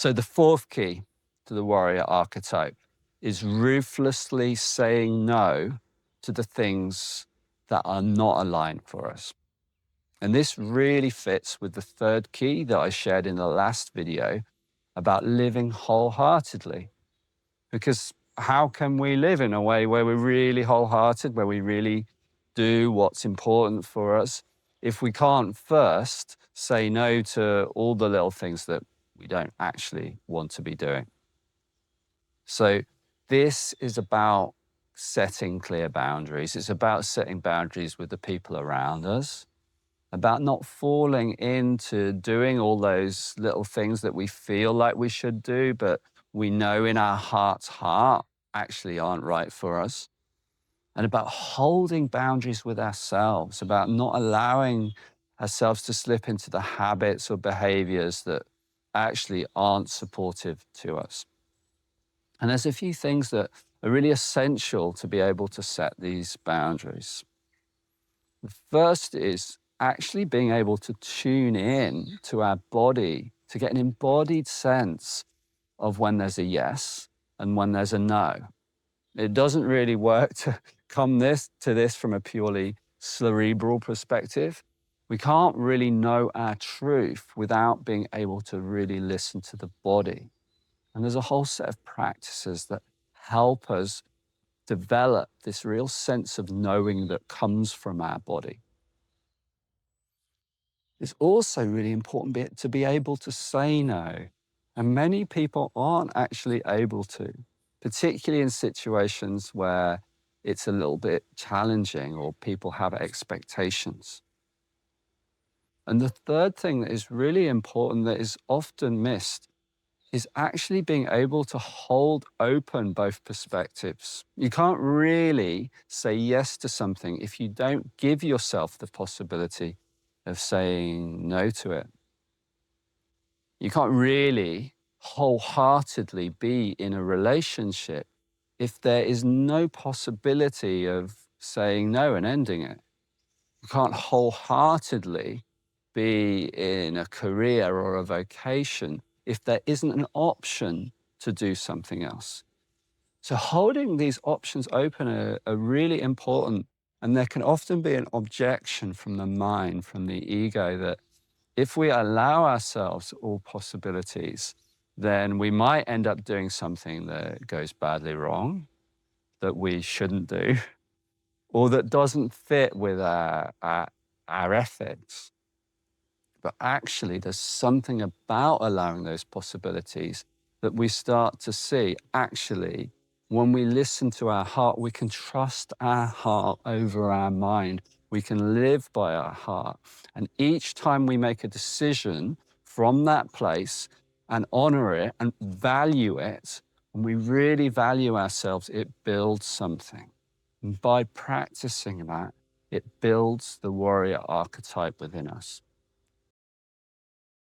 So the fourth key to the warrior archetype is ruthlessly saying no to the things that are not aligned for us. And this really fits with the third key that I shared in the last video about living wholeheartedly. Because how can we live in a way where we're really wholehearted, where we really do what's important for us, if we can't first say no to all the little things that we don't actually want to be doing? So this is about setting clear boundaries. It's about setting boundaries with the people around us, about not falling into doing all those little things that we feel like we should do, but we know in our heart's heart actually aren't right for us. And about holding boundaries with ourselves, about not allowing ourselves to slip into the habits or behaviors that actually aren't supportive to us. And there's a few things that are really essential to be able to set these boundaries. The first is actually being able to tune in to our body, to get an embodied sense of when there's a yes and when there's a no. It doesn't really work to come to this from a purely cerebral perspective. We can't really know our truth without being able to really listen to the body. And there's a whole set of practices that help us develop this real sense of knowing that comes from our body. It's also really important to be able to say no. And many people aren't actually able to, particularly in situations where it's a little bit challenging or people have expectations. And the third thing that is really important that is often missed is actually being able to hold open both perspectives. You can't really say yes to something if you don't give yourself the possibility of saying no to it. You can't really wholeheartedly be in a relationship if there is no possibility of saying no and ending it. You can't wholeheartedly be in a career or a vocation if there isn't an option to do something else. So holding these options open are really important. And there can often be an objection from the mind, from the ego, that if we allow ourselves all possibilities, then we might end up doing something that goes badly wrong, that we shouldn't do, or that doesn't fit with our ethics. But actually, there's something about allowing those possibilities that we start to see. Actually, when we listen to our heart, we can trust our heart over our mind. We can live by our heart. And each time we make a decision from that place and honor it and value it, when we really value ourselves, it builds something. And by practicing that, it builds the warrior archetype within us.